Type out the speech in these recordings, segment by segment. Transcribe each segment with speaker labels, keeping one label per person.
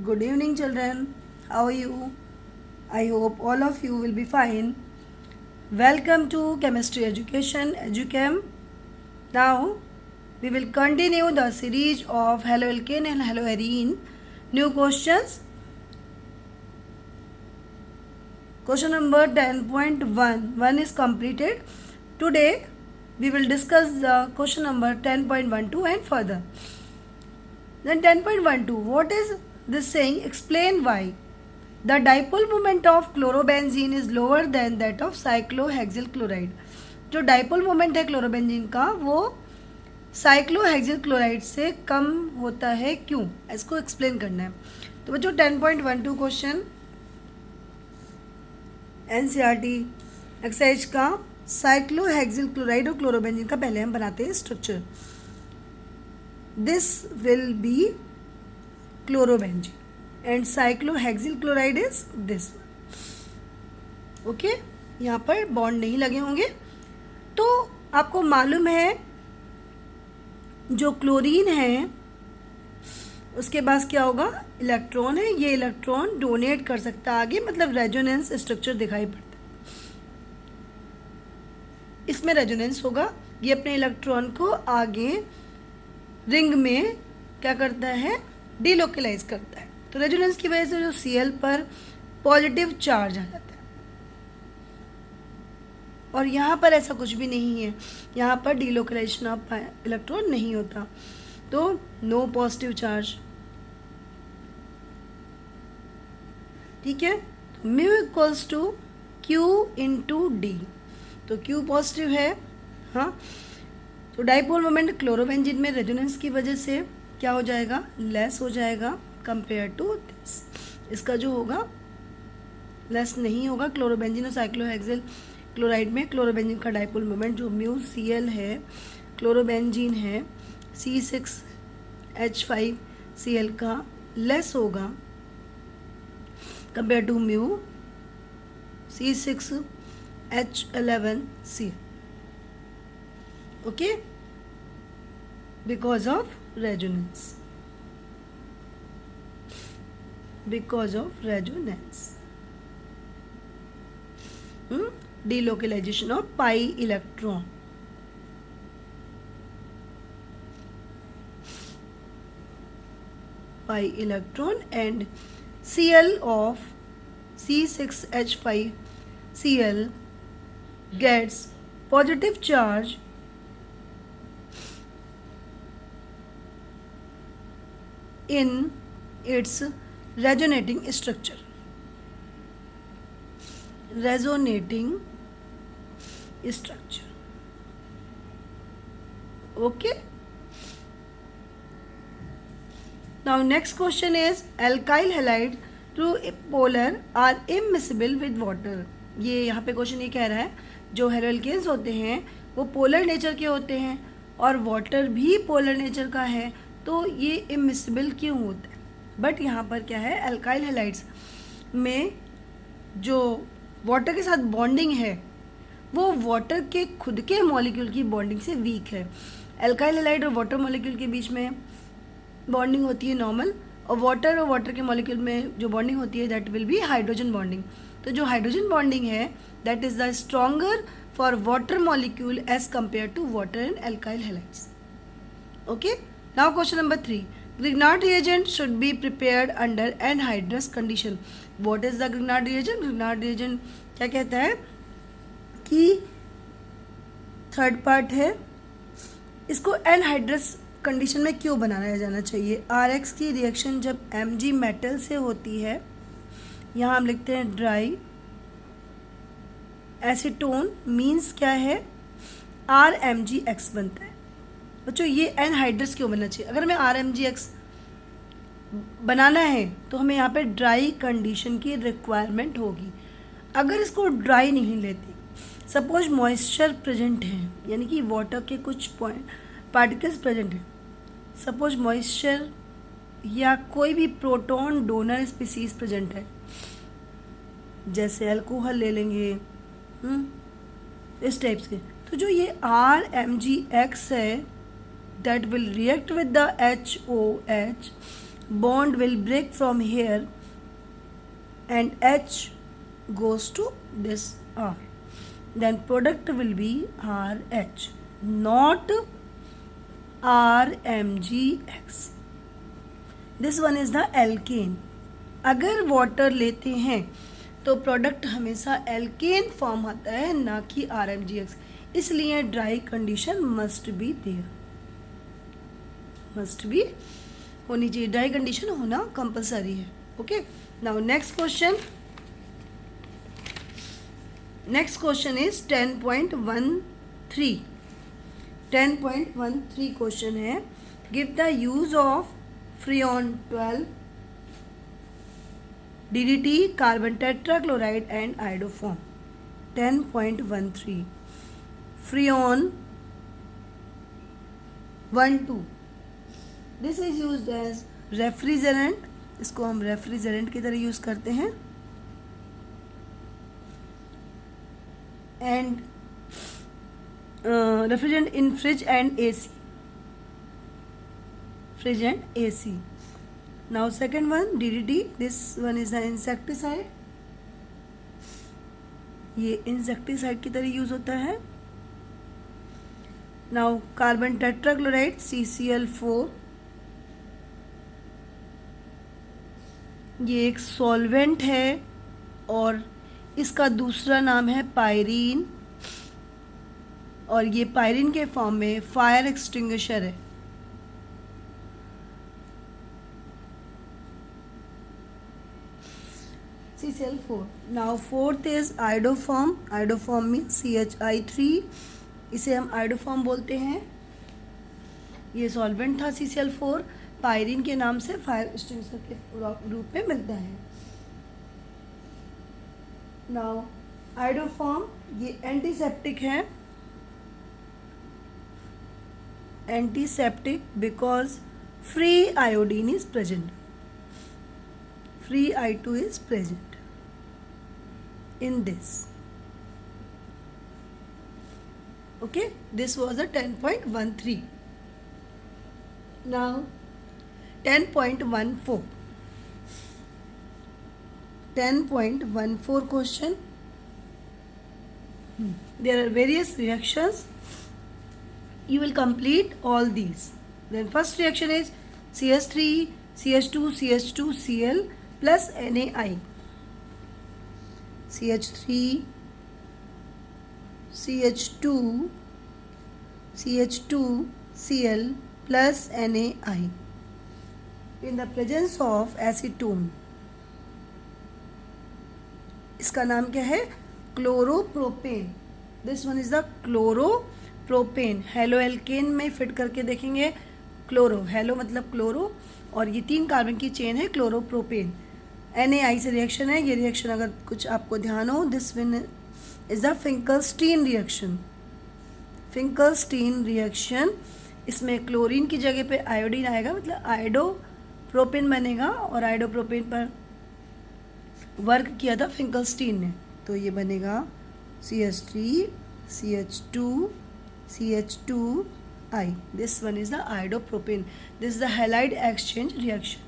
Speaker 1: Good evening, children. How are you? I hope all of you will be fine. Welcome to Chemistry Education, Educhem. Now, we will continue the series of haloalkane and haloarine. New questions. Question number 10.1. 1 is completed. Today, we will discuss the question number 10.12 and further. Then 10.12. What is this saying? Explain why. The dipole moment of chlorobenzene is lower than that of cyclohexyl chloride. जो dipole moment है chlorobenzene का वो cyclohexyl chloride से कम होता है, क्यों? इसको explain करना है. तो बच्चों 10.12 क्वेश्चन एनसीईआरटी एक्सरसाइज का साइक्लोहेक्सिल क्लोराइड और क्लोरोबेंजीन का पहले हम बनाते हैं structure. This will be chlorobenzene and cyclohexyl chloride is this. Okay, यहाँ पर बॉन्ड नहीं लगे होंगे. तो आपको मालूम है जो क्लोरीन है उसके पास क्या होगा? इलेक्ट्रॉन है. ये इलेक्ट्रॉन डोनेट कर सकता है आगे, मतलब रेजोनेंस स्ट्रक्चर दिखाई पड़ता है. इसमें रेजोनेंस होगा. ये अपने इलेक्ट्रॉन को आगे रिंग में क्या करता है? डिलोकलाइज करता है. तो रेजोनेंस की वजह से जो Cl पर पॉजिटिव चार्ज आ जाता है. और यहाँ पर ऐसा कुछ भी नहीं है. यहाँ पर डिलोकलाइजेशन ऑफ इलेक्ट्रॉन नहीं होता, तो नो पॉजिटिव चार्ज. ठीक है. तो mu equals to Q into D. तो Q पॉजिटिव है. हाँ, तो डाइपोल मोमेंट क्लोरोबेंजीन में रेजोनेंस की वजह से क्या हो जाएगा? लेस हो जाएगा कंपेयर टू दिस. इसका जो होगा लेस नहीं होगा. क्लोरोबेंजीन और साइक्लोहेक्सिल क्लोराइड में क्लोरोबेंजीन का डाइपोल मोमेंट जो म्यू Cl है, क्लोरोबेंजीन है C6H5Cl का लेस होगा compare to mu C6H11Cl. Okay, because of resonance. Because of resonance. Delocalization of pi electron. Pi electron and Cl of C6H5Cl gets positive charge in its resonating structure. Resonating structure. Okay. Now next question is alkyl halide through polar are immiscible with water. ये यहाँ पे question ये कह रहा है जो हेलोअल्केन्स होते हैं वो पोलर नेचर के होते हैं और वाटर भी पोलर नेचर का है, तो ये इमिसिबल क्यों होता है? बट यहाँ पर क्या है? अल्काइल हैलाइड्स में जो वाटर के साथ बॉन्डिंग है वो वाटर के खुद के मॉलिक्यूल की बॉन्डिंग से वीक है. अल्काइल हैलाइड और वाटर मॉलिक्यूल के बीच में बॉन्डिंग होती है नॉर्मल, और वाटर के मॉलिक्यूल में जो बॉन्डिंग होती है that will be hydrogen bonding. तो जो हाइड्रोजन बॉन्डिंग है that is the stronger for water molecule as compare to water and alkyl halides. Okay. Now question number 3. Grignard reagent should be prepared under anhydrous condition. What is the Grignard reagent? Grignard reagent क्या कहता है कि third part है, इसको anhydrous condition में क्यों बनाया जाना चाहिए? RX की रिएक्शन जब Mg मेटल से होती है, यहाँ हम लिखते हैं ड्राई एसीटोन मीन्स क्या है? RMgX बनता है. बच्चों ये एनहाइड्रस क्यों बनना चाहिए? अगर हमें RMgX बनाना है तो हमें यहाँ पे ड्राई कंडीशन की रिक्वायरमेंट होगी. अगर इसको ड्राई नहीं लेते, सपोज मॉइस्चर प्रेजेंट है, यानी कि वाटर के कुछ पार्टिकल्स प्रेजेंट हैं, सपोज मॉइस्चर या कोई भी प्रोटॉन डोनर स्पीसीज प्रेजेंट है, जैसे अल्कोहल ले लेंगे, इस टाइप से. तो जो ये RMgX है that will react with the HOH bond will break from here and H goes to this R, then product will be RH, not RMGX. This one is the alkane. अगर water लेते हैं तो product हमेशा alkene form आता है, ना कि RMGX. इसलिए dry condition must be there, must be होनी चाहिए, ड्राई कंडीशन होना कंपलसरी है. Okay, now next question. Next question is 10.13. 10.13 question है, give the use of freon 12 DDT, carbon tetrachloride and iodoform. 10.13 freon 12. This is used as refrigerant. इसको हम refrigerant की तरह use करते हैं. And refrigerant in fridge and AC. Fridge and AC. Now second one DDT. This one is an insecticide. ये insecticide की तरह use होता है. Now carbon tetrachloride CCl4. ये एक सॉल्वेंट है और इसका दूसरा नाम है पायरीन, और ये पायरीन के फॉर्म में फायर एक्सटिंग्विशर है. CCl4. Now fourth is iodoform. Iodoform means CHI3. इसे हम आइडोफॉर्म बोलते हैं. ये सॉल्वेंट था CCl4, पायरीन के नाम से फायर एक्सटिंग्विशर के रूप में मिलता है. नाउ आइडोफॉर्म ये एंटीसेप्टिक है. Antiseptic because free iodine is present. Free I2 is present in this. Okay, this was a 10.13. Now 10.14. 10.14 question. There are various reactions. You will complete all these. Then first reaction is CH3, CH2, CH2, Cl plus NaI. CH3, CH2, CH2, Cl plus NaI in the presence of acetone. इसका नाम क्या है? Chloropropane. This one is the chloropropane. Halo alkane में fit करके देखेंगे. Chloro, hello मतलब chloro, और ये 3 कार्बन की चेन है क्लोरोप्रोपेन. NaI से रिएक्शन है. ये रिएक्शन अगर कुछ आपको ध्यान हो, this one is the Finkelstein reaction. Finkelstein reaction, इसमें क्लोरीन की जगह पे आयोडीन आएगा, मतलब आयोडोप्रोपेन बनेगा, और आयोडोप्रोपेन पर वर्क किया था फिंकलस्टीन ने, तो ये बनेगा CH3, CH2, CH2I. This one is the iodopropane. This is the halide exchange reaction.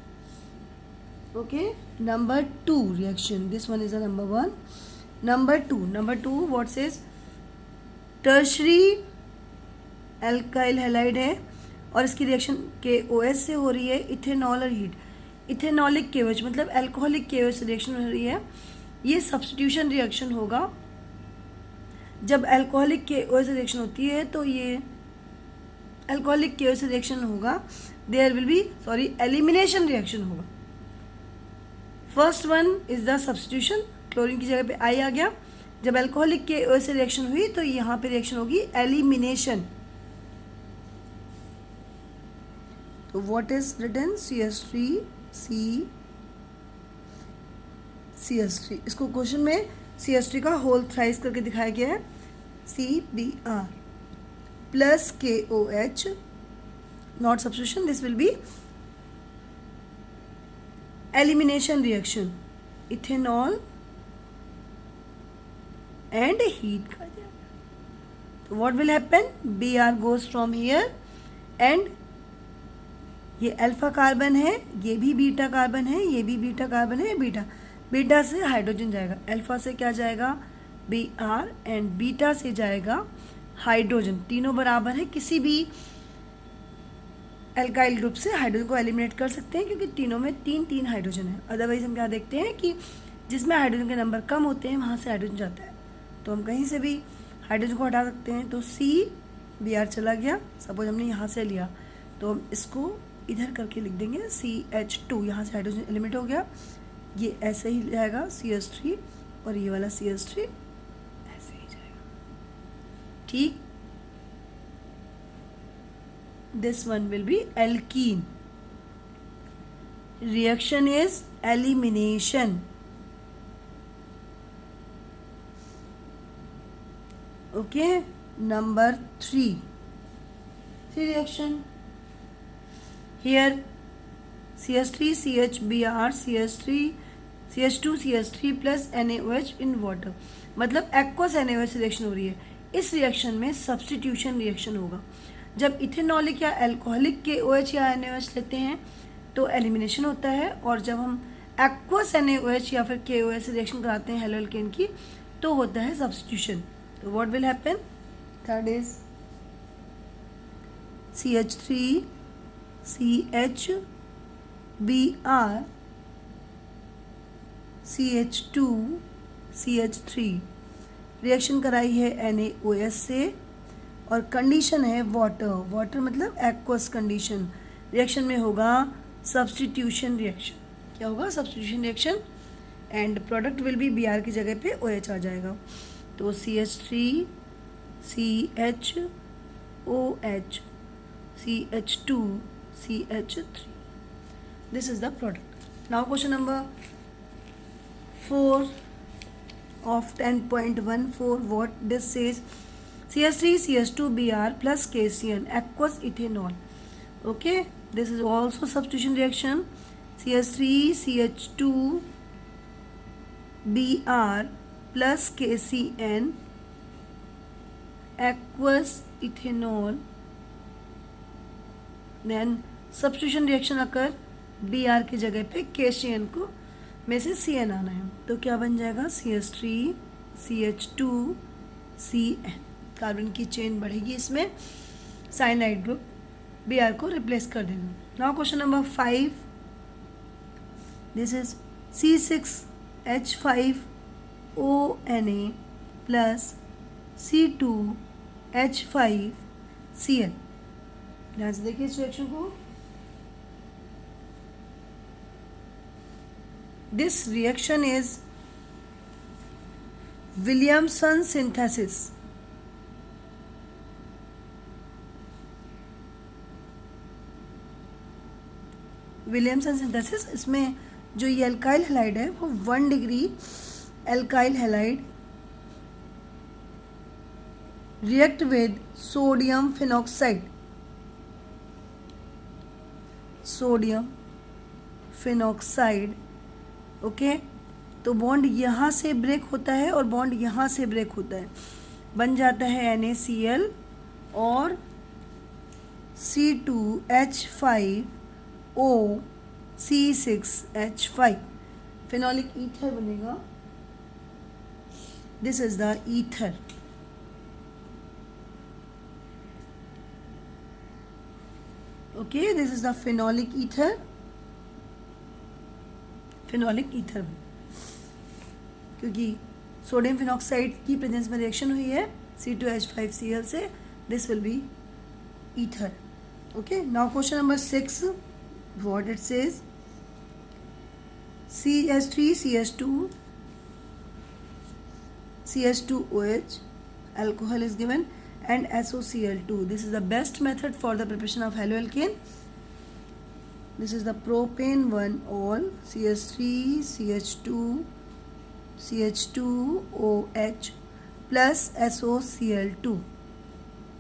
Speaker 1: Okay, number 2 reaction. This one is the number 1. Number 2, what says? Tertiary alkyl halide है, और इसकी रिएक्शन KOH से हो रही है. इथेनॉल और heat, ethanolic KOH मतलब alcoholic KOH से रिएक्शन हो रही है. ये सब्स्टिट्यूशन रिएक्शन होगा. जब अल्कोहलिक KOH से रिएक्शन होती है तो ये अल्कोहलिक KOH से रिएक्शन होगा. There will be elimination reaction होगा. First one is the substitution. Chlorine की जगह पे I आ गया. जब अल्कोहलिक KOH से रिएक्शन हुई तो यहाँ पे रिएक्शन होगी एलिमिनेशन. तो what is written? CH3, CH3. इसको क्वेश्चन में CH3 का होल थ्राइस करके दिखाया गया है. CBr plus KOH, not substitution. This will be elimination reaction. Ethanol and heat का जाएगा. So what will happen? Br goes from here and ये अल्फा कार्बन है, ये भी बीटा कार्बन है, ये भी बीटा कार्बन है, बीटा बीटा से हाइड्रोजन जाएगा, अल्फा से क्या जाएगा Br एंड बीटा से जाएगा हाइड्रोजन। तीनों बराबर है, किसी भी एल्काइल ग्रुप से हाइड्रोजन को एलिमिनेट कर सकते हैं क्योंकि तीनों में तीन तीन हाइड्रोजन है। अदरवाइज हम क्या देखते हैं कि जिसमें हाइड्रोजन के नंबर कम होते हैं वहाँ से हाइड्रोजन जाता है, तो हम कहीं से भी हाइड्रोजन को हटा सकते हैं। तो CBr चला गया, सपोज हमने यहाँ से लिया तो हम इसको इधर करके लिख देंगे CH2, यहाँ से हाइड्रोजन एलिमिनेट हो गया, ये ऐसे ही जाएगा CH3 और ये वाला CH3 ऐसे ही जाएगा, ठीक। This one will be alkene. Reaction is elimination. Okay, number 3. Reaction. Here CH3 CHBr CH3 CH2 CH3 plus NaOH in water, मतलब एक्वस NaOH रिएक्शन हो रही है। इस रिएक्शन में सब्स्टिट्यूशन रिएक्शन होगा। जब इथेनॉलिक या अल्कोहलिक KOH या NaOH लेते हैं तो एलिमिनेशन होता है, और जब हम एक्वस NaOH या फिर KOH से रिएक्शन कराते हैं हेलो एल्केन की तो होता है सब्स्टिट्यूशन। तो what will happen, third is CH3 CHBr CH2 CH3 reaction कराई है NaOH से और कंडीशन है वाटर, वाटर मतलब एक्वस कंडीशन। रिएक्शन में होगा सब्स्टिट्यूशन रिएक्शन। क्या होगा, substitution reaction, and product will be Br की जगह पे OH आ जाएगा। तो CH3 CHOH CH2 CH3, this is the product. Now question number 4 of 10.14, what this says, CH3 CH2Br plus KCN aqueous ethanol. Okay, this is also substitution reaction. CH3 CH2Br plus KCN aqueous ethanol, then substitution reaction occur, Br की जगह पे KCN को में से Cn आना है, तो क्या बन जाएगा CH3 CH2 Cn, कार्बन की चेन बढ़ेगी, इसमें साइनाइड ग्रुप Br को रिप्लेस कर देगा। Now question number 5, this is C6H5ONa plus C2H5Cl। ध्यान से देखिए इस रिएक्शन को। This reaction is Williamson synthesis. Williamson synthesis, इसमें जो ये अल्काइल हैलाइड है वो 1 degree alkyl halide react with sodium phenoxide, sodium phenoxide. Okay, तो बॉन्ड यहाँ से ब्रेक होता है और बॉन्ड यहाँ से ब्रेक होता है, बन जाता है NaCl और C2H5O C6H5, फिनॉलिक ईथर बनेगा। This is the ether. Okay, this is the phenolic ether, phenolic ether, क्योंकि सोडियम फिनॉक्साइड की प्रेजेंस में रिएक्शन हुई है C2H5Cl से, this will be ether. Okay, now question number 6, what it says, CH3 CH2OH alcohol is given and SOCl2. This is the best method for the preparation of haloalkane. This is the propane 1-ol CH3 CH2OH plus SOCl2.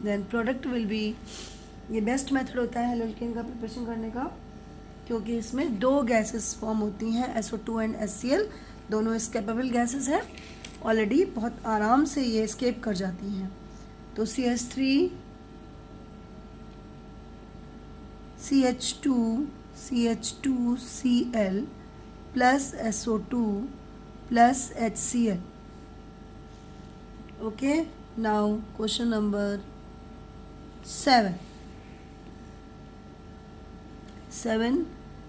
Speaker 1: Then product will be, ये best method होता है haloalkane का preparation करने का, क्योंकि इसमें दो gases form होती हैं SO2 एंड HCl, दोनों एस्केपेबल गैसेस हैं, ऑलरेडी बहुत आराम से ये एस्केप कर जाती हैं। तो CH3 CH2Cl plus SO2 plus HCl. Okay, now question number 7.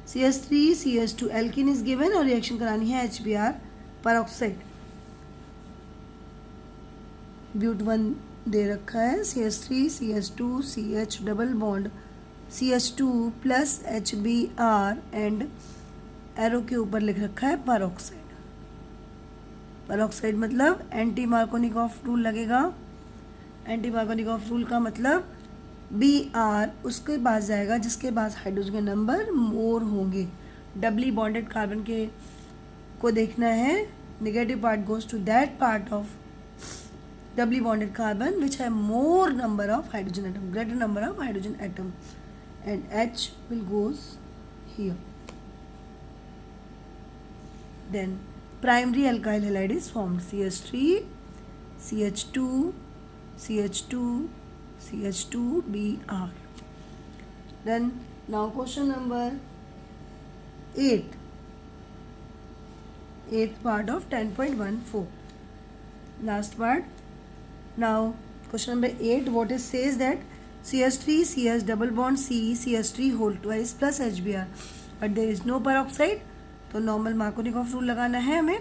Speaker 1: CH3CH2 alkene is given और रिएक्शन करानी है HBr परऑक्साइड. ब्यूट 1 दे रखा है, CH3CH2 CH double bond CH2 plus HBr and arrow के ऊपर लिख रखा है परऑक्साइड. परऑक्साइड मतलब एंटी मार्कोनिकॉफ रूल लगेगा. एंटी मार्कोनिकॉफ रूल का मतलब Br उसके पास जाएगा जिसके पास हाइड्रोजन के नंबर मोर होंगे. डबली बॉन्डेड कार्बन के को देखना है. Negative part goes to that part of doubly bonded carbon which have more number of hydrogen atom, greater number of hydrogen atom, and H will goes here. Then primary alkyl halide is formed, CH3 CH2 CH2 CH2 Br. Then now question number 8, 8th part of 10.14, last part. Now question number 8, what it says that CH3 CH double bond C CH3 whole twice plus HBr, but there is no peroxide. तो normal Markovnikov rule लगाना है हमें.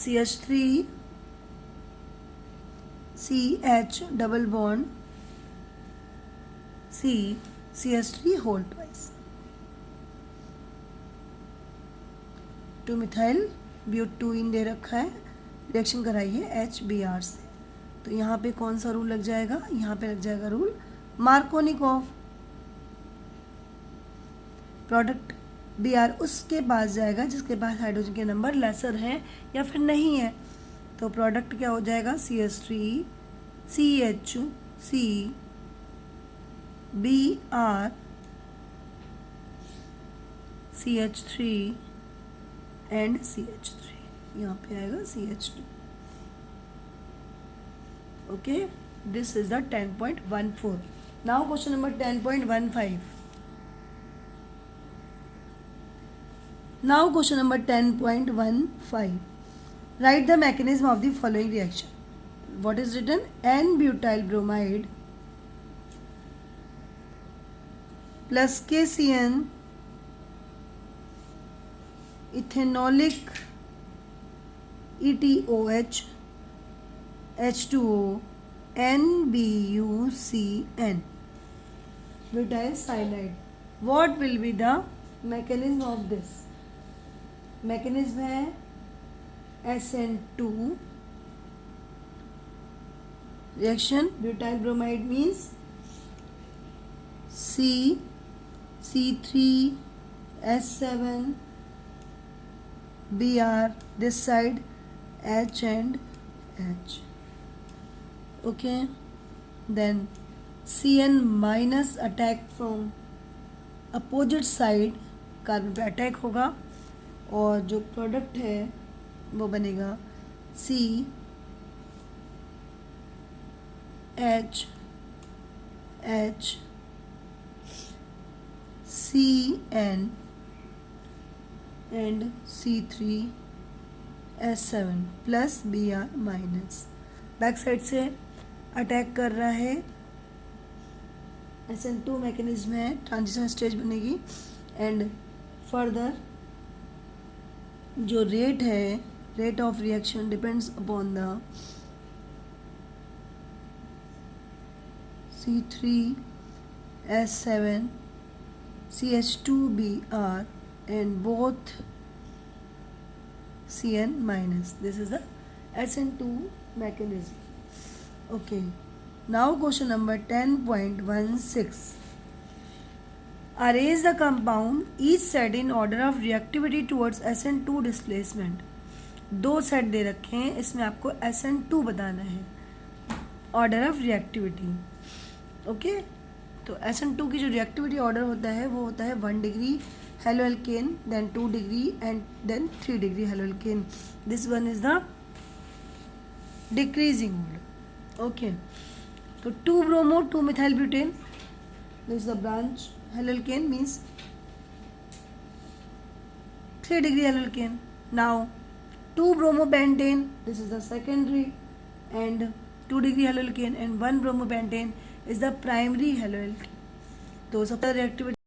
Speaker 1: CH3 CH double bond C CH3 whole twice. 2 methyl but 2 ene दे रखा है. Reaction कराइए HBr से. तो यहाँ पे कौन सा रूल लग जाएगा? यहाँ पे लग जाएगा रूल मार्कोनिकॉफ. प्रोडक्ट Br उसके पास जाएगा जिसके पास हाइड्रोजन के नंबर लेसर हैं या फिर नहीं है. तो प्रोडक्ट क्या हो जाएगा? CH3 CH Br CH3 and CH3. यहाँ पे आएगा CH2. Okay, this is the 10.14. Now question number 10.15. Now question number 10.15. Write the mechanism of the following reaction. What is written? N-butyl bromide plus KCN ethanolic ETOH H2O NBuCN butyl cyanide. What will be the mechanism of this? Mechanism है SN2 reaction. Butyl bromide means C3S7 Br, this side H and H. Okay, then Cn minus attack from opposite side, carbon पे attack होगा और जो product है वो बनेगा CH Cn and C3S7 plus Br minus. Back side से attack कर रहा है. SN2 मैकेनिज्म है, ट्रांजिशन स्टेज बनेगी. एंड फर्दर जो रेट है, rate of reaction depends upon the C3S7 CH2Br and both Cn minus. This is the SN2 mechanism. Okay, now question number 10.16. Arrange the compound each set in order of reactivity towards SN2 displacement. 2 set दे रखे हैं, इसमें आपको SN2 बताना है. Order of reactivity. Okay, तो SN2 की जो reactivity order होता है वो होता है 1 degree halo alkane, then 2 degree and then 3 degree halo alkane. This one is the decreasing order. Okay, तो 2 bromo 2 methyl butane This is the branch haloalkane, means 3 degree haloalkane. Now 2 bromopentane, this is the secondary, and 2 degree haloalkane, and 1 bromopentane is the primary haloalkane. तो सबसे reactivity